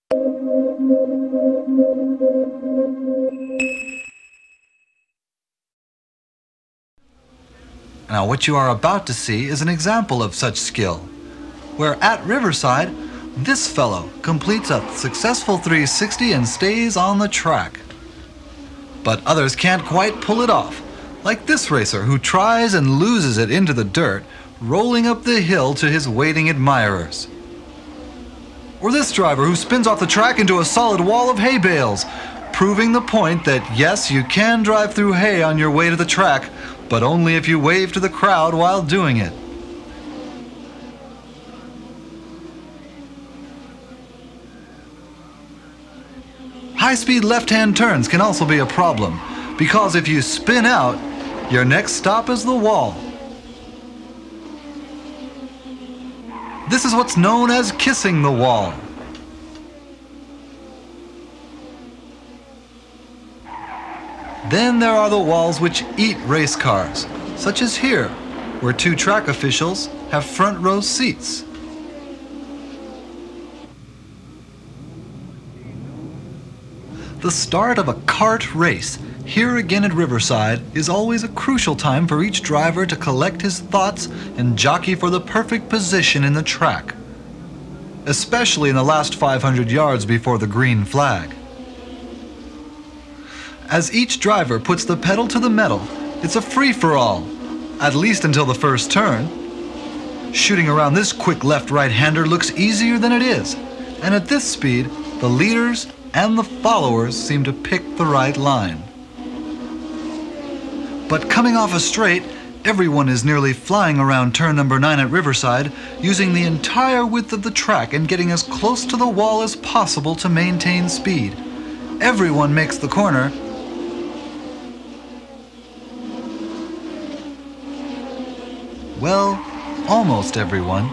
Now, what you are about to see is an example of such skill, where at Riverside, this fellow completes a successful 360 and stays on the track. But others can't quite pull it off, like this racer who tries and loses it into the dirt, rolling up the hill to his waiting admirers. Or this driver who spins off the track into a solid wall of hay bales, proving the point that yes, you can drive through hay on your way to the track, but only if you wave to the crowd while doing it. High-speed left-hand turns can also be a problem, because if you spin out, your next stop is the wall. This is what's known as kissing the wall. Then there are the walls which eat race cars, such as here, where two track officials have front row seats. The start of a kart race, here again at Riverside, is always a crucial time for each driver to collect his thoughts and jockey for the perfect position in the track, especially in the last 500 yards before the green flag. As each driver puts the pedal to the metal, it's a free-for-all, at least until the first turn. Shooting around this quick left-right-hander looks easier than it is, and at this speed, the leaders and the followers seem to pick the right line. But coming off a straight, everyone is nearly flying around turn number 9 at Riverside, using the entire width of the track and getting as close to the wall as possible to maintain speed. Everyone makes the corner. Well, almost everyone.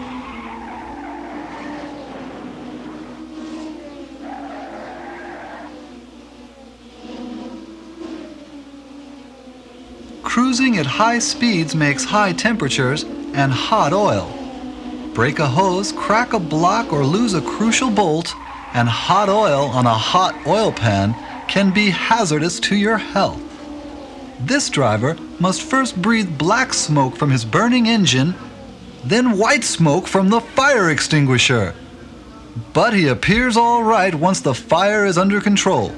Cruising at high speeds makes high temperatures and hot oil. Break a hose, crack a block, or lose a crucial bolt, and hot oil on a hot oil pan can be hazardous to your health. This driver must first breathe black smoke from his burning engine, then white smoke from the fire extinguisher. But he appears all right once the fire is under control.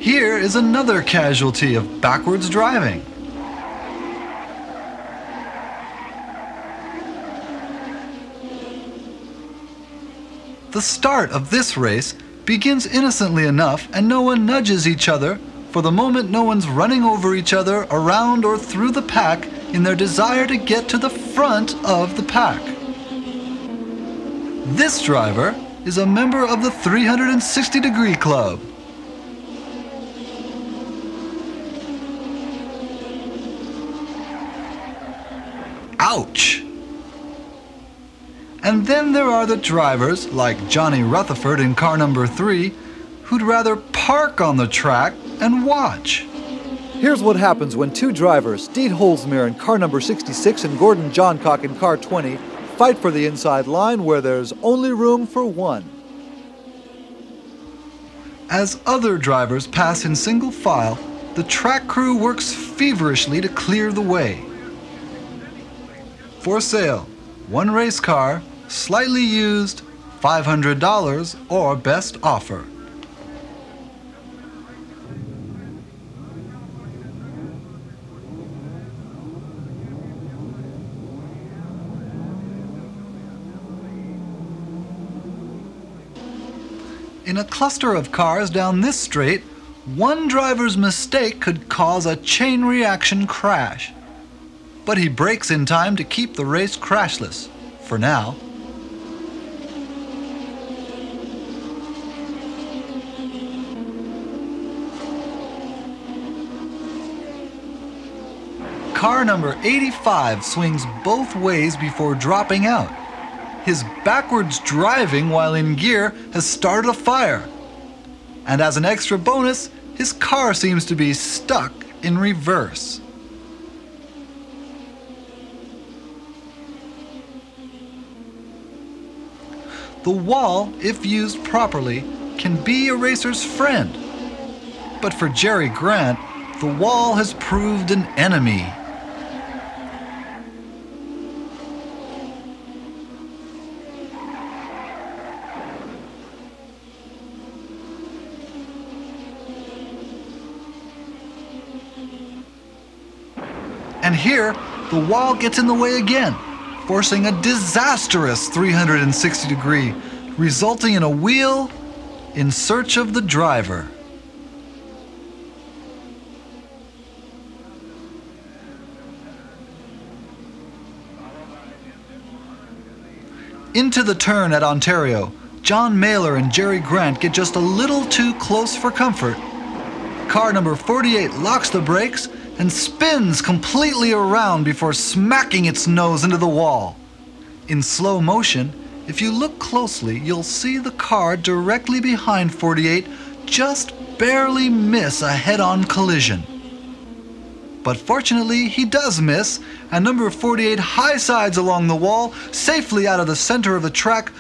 Here is another casualty of backwards driving. The start of this race begins innocently enough, and no one nudges each other. For the moment, no one's running over each other, around or through the pack in their desire to get to the front of the pack. This driver is a member of the 360-degree club. Ouch! And then there are the drivers, like Johnny Rutherford in car number 3, who'd rather park on the track and watch. Here's what happens when two drivers, Steve Holzmeer in car number 66 and Gordon Johncock in car 20, fight for the inside line where there's only room for one. As other drivers pass in single file, the track crew works feverishly to clear the way. For sale, one race car, slightly used, $500 or best offer. In a cluster of cars down this straight, one driver's mistake could cause a chain reaction crash. But he brakes in time to keep the race crashless, for now. Car number 85 swings both ways before dropping out. His backwards driving while in gear has started a fire. And as an extra bonus, his car seems to be stuck in reverse. The wall, if used properly, can be a racer's friend. But for Jerry Grant, the wall has proved an enemy. And here, the wall gets in the way again, forcing a disastrous 360 degree, resulting in a wheel in search of the driver. Into the turn at Ontario, John Mailer and Jerry Grant get just a little too close for comfort. Car number 48 locks the brakes and spins completely around before smacking its nose into the wall. In slow motion, if you look closely, you'll see the car directly behind 48 just barely miss a head-on collision. But fortunately, he does miss, and number 48 high-sides along the wall, safely out of the center of the track,